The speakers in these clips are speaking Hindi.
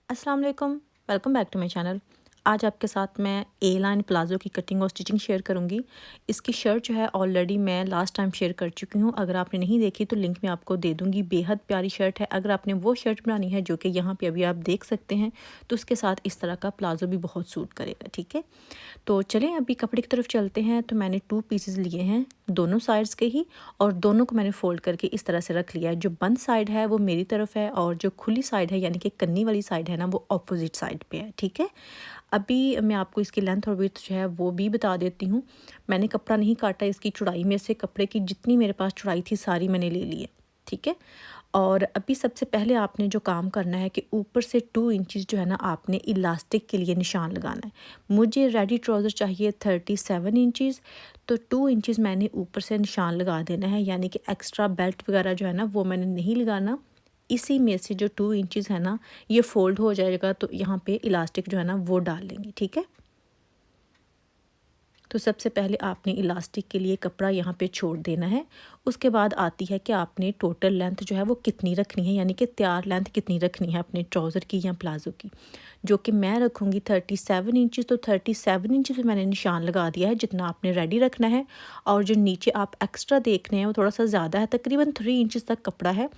अस्सलाम वालेकुम, welcome back to my channel. आज आपके साथ मैं ए लाइन प्लाज़ो की कटिंग और स्टिचिंग शेयर करूंगी। इसकी शर्ट जो है ऑलरेडी मैं लास्ट टाइम शेयर कर चुकी हूं। अगर आपने नहीं देखी तो लिंक मैं आपको दे दूंगी। बेहद प्यारी शर्ट है। अगर आपने वो शर्ट बनानी है जो कि यहाँ पे अभी आप देख सकते हैं, तो उसके साथ इस तरह का प्लाज़ो भी बहुत सूट करेगा। ठीक है, तो चलें अभी कपड़े की तरफ चलते हैं। तो मैंने 2 पीसेस लिए हैं, दोनों साइड्स के ही, और दोनों को मैंने फ़ोल्ड करके इस तरह से रख लिया है। जो बंद साइड है वो मेरी तरफ है और जो खुली साइड है यानी कि कन्नी वाली साइड है ना, वो अपोजिट साइड पे है। ठीक है, अभी मैं आपको इसकी लेंथ और विड्थ जो है वो भी बता देती हूँ। मैंने कपड़ा नहीं काटा इसकी चौड़ाई में से, कपड़े की जितनी मेरे पास चौड़ाई थी सारी मैंने ले ली है। ठीक है, और अभी सबसे पहले आपने जो काम करना है कि ऊपर से 2 इंचेस जो है ना, आपने इलास्टिक के लिए निशान लगाना है। मुझे रेडी ट्राउज़र चाहिए 37 इंचेस, तो 2 इंचेस मैंने ऊपर से निशान लगा देना है, यानी कि एक्स्ट्रा बेल्ट वगैरह जो है ना वो मैंने नहीं लगाना। इसी में से जो 2 इंचेस है ना, ये फ़ोल्ड हो जाएगा, तो यहाँ पे इलास्टिक जो है ना वो डाल लेंगे। ठीक है, तो सबसे पहले आपने इलास्टिक के लिए कपड़ा यहाँ पे छोड़ देना है। उसके बाद आती है कि आपने टोटल लेंथ जो है वो कितनी रखनी है, यानी कि तैयार लेंथ कितनी रखनी है अपने ट्राउज़र की या प्लाज़ो की, जो कि मैं रखूँगी 37 इंचेस। तो 37 इंचेस पे मैंने निशान लगा दिया है, जितना आपने रेडी रखना है। और जो नीचे आप एक्स्ट्रा देख रहे हैं वो थोड़ा सा ज़्यादा है, तकरीबन 3 इंचेस तक कपड़ा है।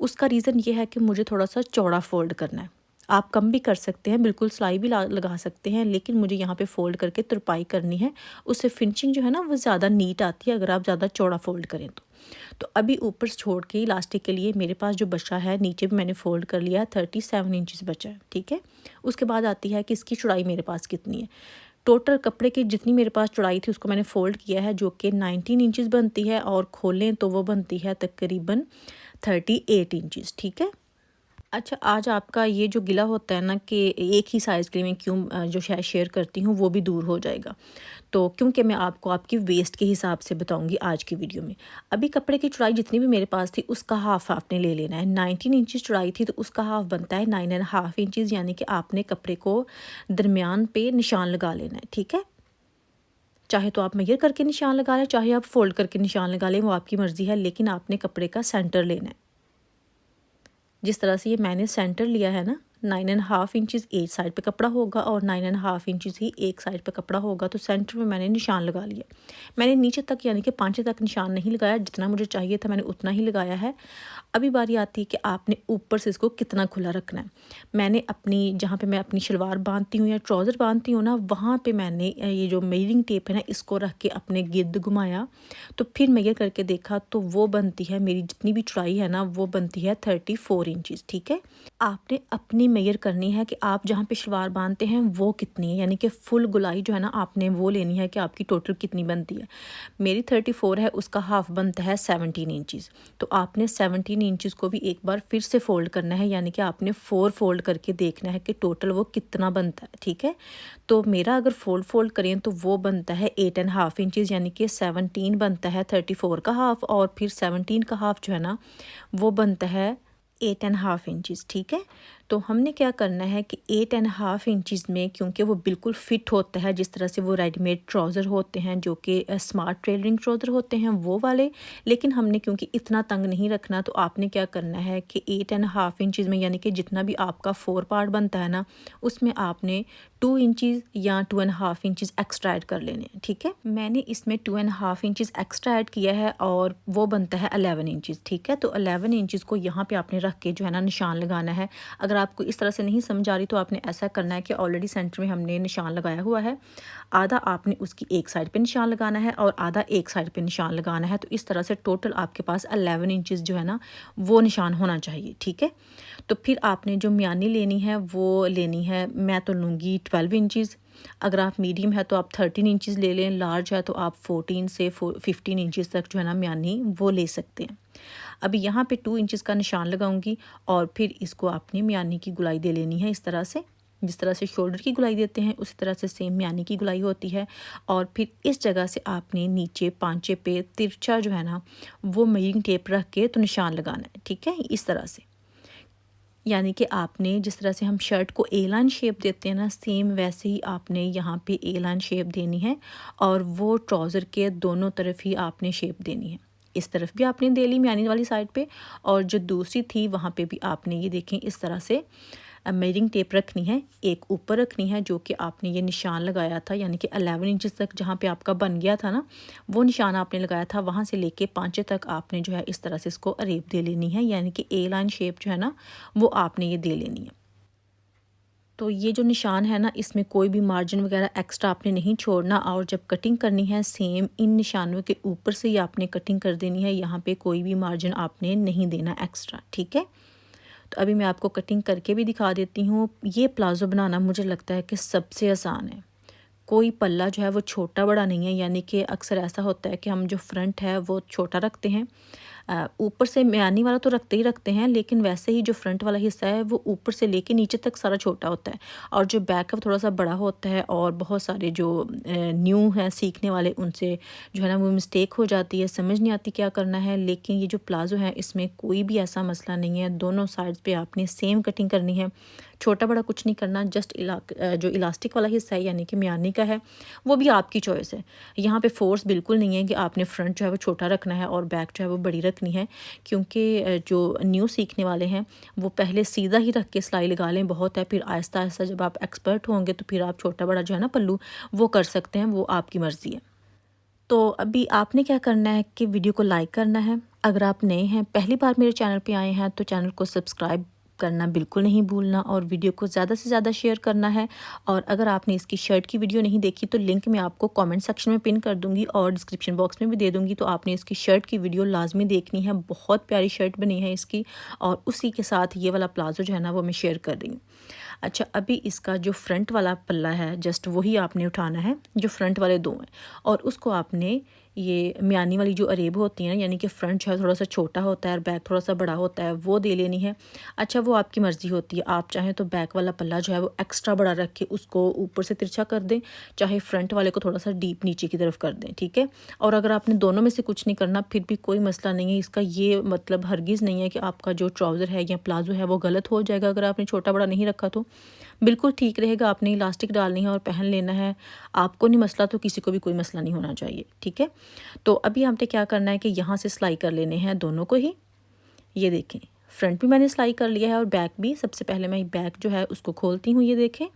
उसका रीज़न ये है कि मुझे थोड़ा सा चौड़ा फ़ोल्ड करना है। आप कम भी कर सकते हैं, बिल्कुल सिलाई भी लगा सकते हैं, लेकिन मुझे यहाँ पे फ़ोल्ड करके तुरपाई करनी है। उससे फिनिशिंग जो है ना वो ज़्यादा नीट आती है अगर आप ज़्यादा चौड़ा फ़ोल्ड करें तो। अभी ऊपर से छोड़ के इलास्टिक के लिए मेरे पास जो बचा है, नीचे भी मैंने फ़ोल्ड कर लिया है, 37 इंचेस बचा है। ठीक है, उसके बाद आती है कि इसकी चौड़ाई मेरे पास कितनी है। टोटल कपड़े की जितनी मेरे पास चौड़ाई थी उसको मैंने फ़ोल्ड किया है, जो कि 19 इंचेस बनती है, और खोलें तो वो बनती है तकरीबन 38 इंचेस। ठीक है, अच्छा, आज आपका ये जो गिला होता है ना कि एक ही साइज़ के लिए मैं क्यों जो शायद शेयर करती हूँ, वो भी दूर हो जाएगा। तो क्योंकि मैं आपको आपकी वेस्ट के हिसाब से बताऊँगी आज की वीडियो में। अभी कपड़े की चौड़ाई जितनी भी मेरे पास थी उसका हाफ़ आपने ले लेना है। 19 इंचेस चौड़ाई थी तो उसका हाफ़ बनता है 9.5 इंचेस, यानी कि आपने कपड़े को दरमियान पे निशान लगा लेना है। ठीक है, चाहे तो आप मेजर करके निशान लगा लें, चाहे आप फ़ोल्ड करके निशान लगा लें, वो आपकी मर्ज़ी है, लेकिन आपने कपड़े का सेंटर लेना है। जिस तरह से ये मैंने सेंटर लिया है ना, 9.5 इंचेस एक साइड पे कपड़ा होगा और 9.5 इंचेस ही एक साइड पे कपड़ा होगा, तो सेंटर में मैंने निशान लगा लिया। मैंने नीचे तक यानी कि पांचे तक निशान नहीं लगाया, जितना मुझे चाहिए था मैंने उतना ही लगाया है। अभी बारी आती है कि आपने ऊपर से इसको कितना खुला रखना है। मैंने अपनी जहाँ पे मैं अपनी शलवार बांधती हूँ या ट्राउज़र बांधती हूँ ना, वहाँ पे मैंने ये जो मेजरिंग टेप है ना, इसको रख के अपने गिर्द घुमाया, तो फिर मेजर करके देखा तो वो बनती है, मेरी जितनी भी चौड़ाई है ना वो बनती है 34 इंचेस। ठीक है, आपने अपनी मेजर करनी है कि आप जहाँ पे शलवार बांधते हैं वो कितनी है, यानी कि फुल गुलाई जो है ना आपने वो लेनी है कि आपकी टोटल कितनी बनती है। मेरी 34 है, उसका हाफ बनता है 17 इंचेस। तो आपने 17 इंचेस को भी एक बार फिर से फ़ोल्ड करना है, यानी कि आपने 4 फ़ोल्ड करके देखना है कि टोटल वो कितना बनता है। ठीक है, तो मेरा अगर फ़ोल्ड करें तो वो बनता है 8.5 इंचेस, यानी कि 17 बनता है 34 का हाफ़, और फिर 17 का हाफ़ जो है ना वो बनता है 8.5 इंचेस। ठीक है, तो हमने क्या करना है कि 8.5 इंचेस में, क्योंकि वो बिल्कुल फिट होता है जिस तरह से वो रेडीमेड ट्राउज़र होते हैं जो कि स्मार्ट टेलरिंग ट्राउज़र होते हैं वो वाले, लेकिन हमने क्योंकि इतना तंग नहीं रखना, तो आपने क्या करना है कि 8.5 इंचेस में, यानी कि जितना भी आपका 4 पार्ट बनता है ना, उसमें आपने 2 इंचेस या 2.5 इंचेस एक्स्ट्रा ऐड कर लेने हैं। ठीक है, मैंने इसमें 2.5 इंचेस एक्स्ट्रा ऐड किया है और वो बनता है 11 इंचेस। ठीक है, तो 11 इंचेस को यहाँ पे आपने रख के जो है ना निशान लगाना है। अगर आपको इस तरह से नहीं समझ आ रही तो आपने ऐसा करना है कि ऑलरेडी सेंटर में हमने निशान लगाया हुआ है, आधा आपने उसकी एक साइड पे निशान लगाना है और आधा एक साइड पे निशान लगाना है। तो इस तरह से टोटल आपके पास 11 इंचेस जो है ना वो निशान होना चाहिए। ठीक है, तो फिर आपने जो म्यानी लेनी है वो लेनी है, मैं तो लूँगी 12 इंचेस। अगर आप मीडियम है तो आप 13 इंचेस ले लें, लार्ज है तो आप 14 से 15 इंचेस तक जो है ना म्यानी वो ले सकते हैं। अभी यहाँ पे 2 इंचेस का निशान लगाऊंगी और फिर इसको आपने म्यानी की गुलाई दे लेनी है इस तरह से। जिस तरह से शोल्डर की गुलाई देते हैं उसी तरह से सेम म्यानी की गुलाई होती है। और फिर इस जगह से आपने नीचे पांचे पे तिरछा जो है ना वो मेजरिंग टेप रख के तो निशान लगाना है। ठीक है, इस तरह से, यानी कि आपने जिस तरह से हम शर्ट को ए लाइन शेप देते हैं ना, सेम वैसे ही आपने यहाँ पे ए लाइन शेप देनी है, और वो ट्राउज़र के दोनों तरफ ही आपने शेप देनी है। इस तरफ भी आपने दे ली म्यानी वाली साइड पे, और जो दूसरी थी वहाँ पे भी आपने ये देखें इस तरह से मेजरिंग टेप रखनी है, एक ऊपर रखनी है जो कि आपने ये निशान लगाया था, यानी कि 11 इंचज़ तक जहाँ पे आपका बन गया था ना, वो निशान आपने लगाया था, वहाँ से लेके 5 तक आपने जो है इस तरह से इसको अरेब दे लेनी है, यानी कि ए लाइन शेप जो है ना वो आपने ये दे लेनी है। तो ये जो निशान है ना, इसमें कोई भी मार्जिन वगैरह एक्स्ट्रा आपने नहीं छोड़ना, और जब कटिंग करनी है सेम इन निशानों के ऊपर से ही आपने कटिंग कर देनी है, यहाँ पे कोई भी मार्जिन आपने नहीं देना एक्स्ट्रा, ठीक है। तो अभी मैं आपको कटिंग करके भी दिखा देती हूँ। ये प्लाज़ो बनाना मुझे लगता है कि सबसे आसान है, कोई पल्ला जो है वो छोटा बड़ा नहीं है, यानी कि अक्सर ऐसा होता है कि हम जो फ्रंट है वो छोटा रखते हैं, ऊपर से म्यानी वाला तो रखते ही रखते हैं, लेकिन वैसे ही जो फ्रंट वाला हिस्सा है वो ऊपर से लेके नीचे तक सारा छोटा होता है, और जो बैक है वो थोड़ा सा बड़ा होता है। और बहुत सारे जो न्यू हैं सीखने वाले, उनसे जो है ना वो मिस्टेक हो जाती है, समझ नहीं आती क्या करना है। लेकिन ये जो प्लाज़ो है इसमें कोई भी ऐसा मसला नहीं है, दोनों साइड्स पे आपने सेम कटिंग करनी है, छोटा बड़ा कुछ नहीं करना। जस्ट जो इलास्टिक वाला हिस्सा है यानी कि म्यानी का है, वो भी आपकी चॉइस है। यहाँ पे फोर्स बिल्कुल नहीं है कि आपने फ्रंट जो है वो छोटा रखना है और बैक जो है वो बड़ी रखनी है, क्योंकि जो न्यू सीखने वाले हैं वो पहले सीधा ही रख के सिलाई लगा लें, बहुत है। फिर आहिस्ता आहिस्ता जब आप एक्सपर्ट होंगे तो फिर आप छोटा बड़ा जो है ना पल्लू वो कर सकते हैं, वो आपकी मर्ज़ी है। तो अभी आपने क्या करना है कि वीडियो को लाइक करना है। अगर आप नए हैं, पहली बार मेरे चैनल पे आए हैं, तो चैनल को सब्सक्राइब करना बिल्कुल नहीं भूलना, और वीडियो को ज़्यादा से ज़्यादा शेयर करना है। और अगर आपने इसकी शर्ट की वीडियो नहीं देखी तो लिंक मैं आपको कमेंट सेक्शन में पिन कर दूंगी और डिस्क्रिप्शन बॉक्स में भी दे दूंगी, तो आपने इसकी शर्ट की वीडियो लाजमी देखनी है। बहुत प्यारी शर्ट बनी है इसकी, और उसी के साथ ये वाला प्लाजो जो है ना वो मैं शेयर कर रही हूँ। अच्छा, अभी इसका जो फ्रंट वाला पल्ला है जस्ट वही आपने उठाना है, जो फ्रंट वाले दो हैं, और उसको आपने ये म्यानी वाली जो अरेब होती है, यानी कि फ्रंट जो है थोड़ा सा छोटा होता है और बैक थोड़ा सा बड़ा होता है, वो दे लेनी है। अच्छा, वो आपकी मर्ज़ी होती है, आप चाहें तो बैक वाला पल्ला जो है वो एक्स्ट्रा बड़ा रख के उसको ऊपर से तिरछा कर दें, चाहे फ्रंट वाले को थोड़ा सा डीप नीचे की तरफ कर दें, ठीक है। और अगर आपने दोनों में से कुछ नहीं करना फिर भी कोई मसला नहीं है। इसका ये मतलब हरगिज़ नहीं है कि आपका जो ट्राउज़र है या प्लाजो है वो गलत हो जाएगा अगर आपने छोटा बड़ा नहीं रखा, तो बिल्कुल ठीक रहेगा। आपने इलास्टिक डालनी है और पहन लेना है, आपको नहीं मसला तो किसी को भी कोई मसला नहीं होना चाहिए, ठीक है। तो अभी हमने क्या करना है कि यहाँ से सिलाई कर लेने हैं दोनों को ही। ये देखें, फ्रंट भी मैंने सिलाई कर लिया है और बैक भी। सबसे पहले मैं बैक जो है उसको खोलती हूँ, ये देखें,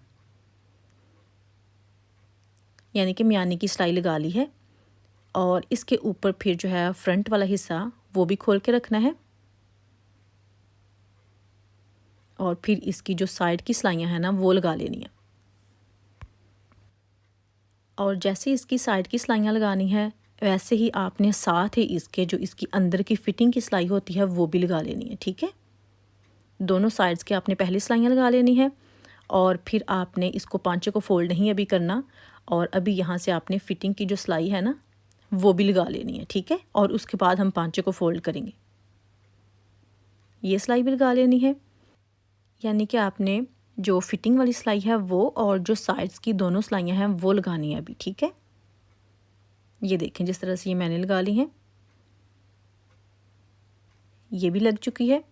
यानी कि म्यानी की सिलाई लगा ली है, और इसके ऊपर फिर जो है फ्रंट वाला हिस्सा वो भी खोल के रखना है, और फिर इसकी जो साइड की सिलाइयाँ हैं ना वो लगा लेनी है। और जैसे इसकी साइड की सिलाइयाँ लगानी है, वैसे ही आपने साथ ही इसके जो इसकी अंदर की फिटिंग की सिलाई होती है वो भी लगा लेनी है, ठीक है। दोनों साइड्स के आपने पहली सिलाइयाँ लगा लेनी है, और फिर आपने इसको पांचे को फोल्ड नहीं अभी करना, और अभी यहाँ से आपने फिटिंग की जो सिलाई है ना वो भी लगा लेनी है, ठीक है। और उसके बाद हम पांचे को फोल्ड करेंगे, ये सिलाई भी लगा लेनी है। यानी कि आपने जो फिटिंग वाली सिलाई है वो और जो साइड्स की दोनों सिलाइयाँ हैं वो लगानी है अभी, ठीक है। ये देखें, जिस तरह से ये मैंने लगा ली हैं, ये भी लग चुकी है।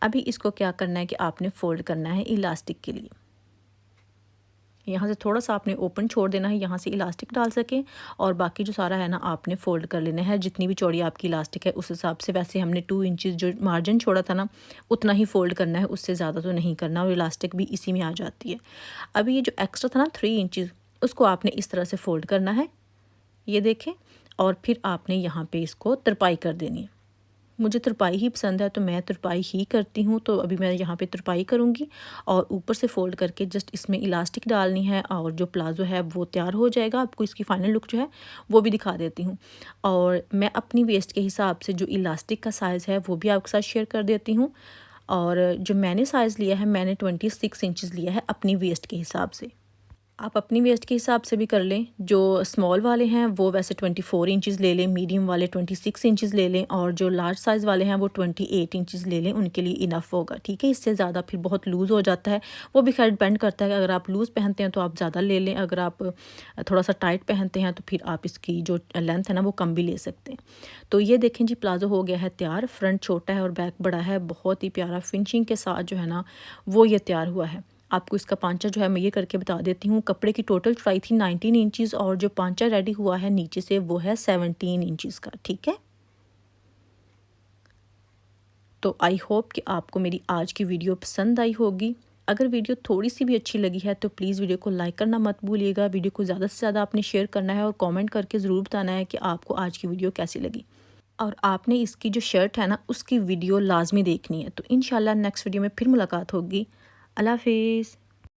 अभी इसको क्या करना है कि आपने फोल्ड करना है इलास्टिक के लिए। यहाँ से थोड़ा सा आपने ओपन छोड़ देना है, यहाँ से इलास्टिक डाल सकें, और बाकी जो सारा है ना आपने फ़ोल्ड कर लेना है। जितनी भी चौड़ी आपकी इलास्टिक है उस हिसाब से, वैसे हमने 2 इंचज़ जो मार्जिन छोड़ा था ना उतना ही फ़ोल्ड करना है, उससे ज़्यादा तो नहीं करना, और इलास्टिक भी इसी में आ जाती है। अभी ये जो एक्स्ट्रा था ना 3 इंचज़, उसको आपने इस तरह से फ़ोल्ड करना है, ये देखें, और फिर आपने यहाँ पर इसको तरपाई कर देनी है। मुझे तुरपाई ही पसंद है तो मैं तुरपाई ही करती हूँ, तो अभी मैं यहाँ पे तुरपाई करूँगी, और ऊपर से फ़ोल्ड करके जस्ट इसमें इलास्टिक डालनी है, और जो प्लाज़ो है वो तैयार हो जाएगा। आपको इसकी फ़ाइनल लुक जो है वो भी दिखा देती हूँ, और मैं अपनी वेस्ट के हिसाब से जो इलास्टिक का साइज़ है वो भी आपके साथ शेयर कर देती हूँ। और जो मैंने साइज़ लिया है, मैंने 26 इंचज़ लिया है अपनी वेस्ट के हिसाब से। आप अपनी वेस्ट के हिसाब से भी कर लें। जो स्मॉल वाले हैं वो वैसे 24 इंचज़ ले लें, मीडियम वाले 26 इंचज़ ले लें, और जो लार्ज साइज़ वाले हैं वो 28 इंचज़ ले लें, उनके लिए इनफ होगा, ठीक है। इससे ज़्यादा फिर बहुत लूज़ हो जाता है, वो भी खैर डिपेंड करता है। अगर आप लूज़ पहनते हैं तो आप ज़्यादा ले लें, अगर आप थोड़ा सा टाइट पहनते हैं तो फिर आप इसकी जो लेंथ है ना वो कम भी ले सकते हैं। तो ये देखें जी, प्लाज़ो हो गया है तैयार। फ्रंट छोटा है और बैक बड़ा है, बहुत ही प्यारा फिनिशिंग के साथ जो है ना वो ये तैयार हुआ है। आपको इसका पांचा जो है मैं ये करके बता देती हूँ। कपड़े की टोटल चौड़ाई थी 19 इंचज़, और जो पांचा रेडी हुआ है नीचे से वो है 17 इंचज़ का, ठीक है। तो आई होप कि आपको मेरी आज की वीडियो पसंद आई होगी। अगर वीडियो थोड़ी सी भी अच्छी लगी है तो प्लीज़ वीडियो को लाइक करना मत भूलिएगा। वीडियो को ज़्यादा से ज़्यादा आपने शेयर करना है और कमेंट करके ज़रूर बताना है कि आपको आज की वीडियो कैसी लगी। और आपने इसकी जो शर्ट है ना उसकी वीडियो लाजमी देखनी है। तो इंशाल्लाह नेक्स्ट वीडियो में फिर मुलाकात होगी। अल्लाह हाफिज़।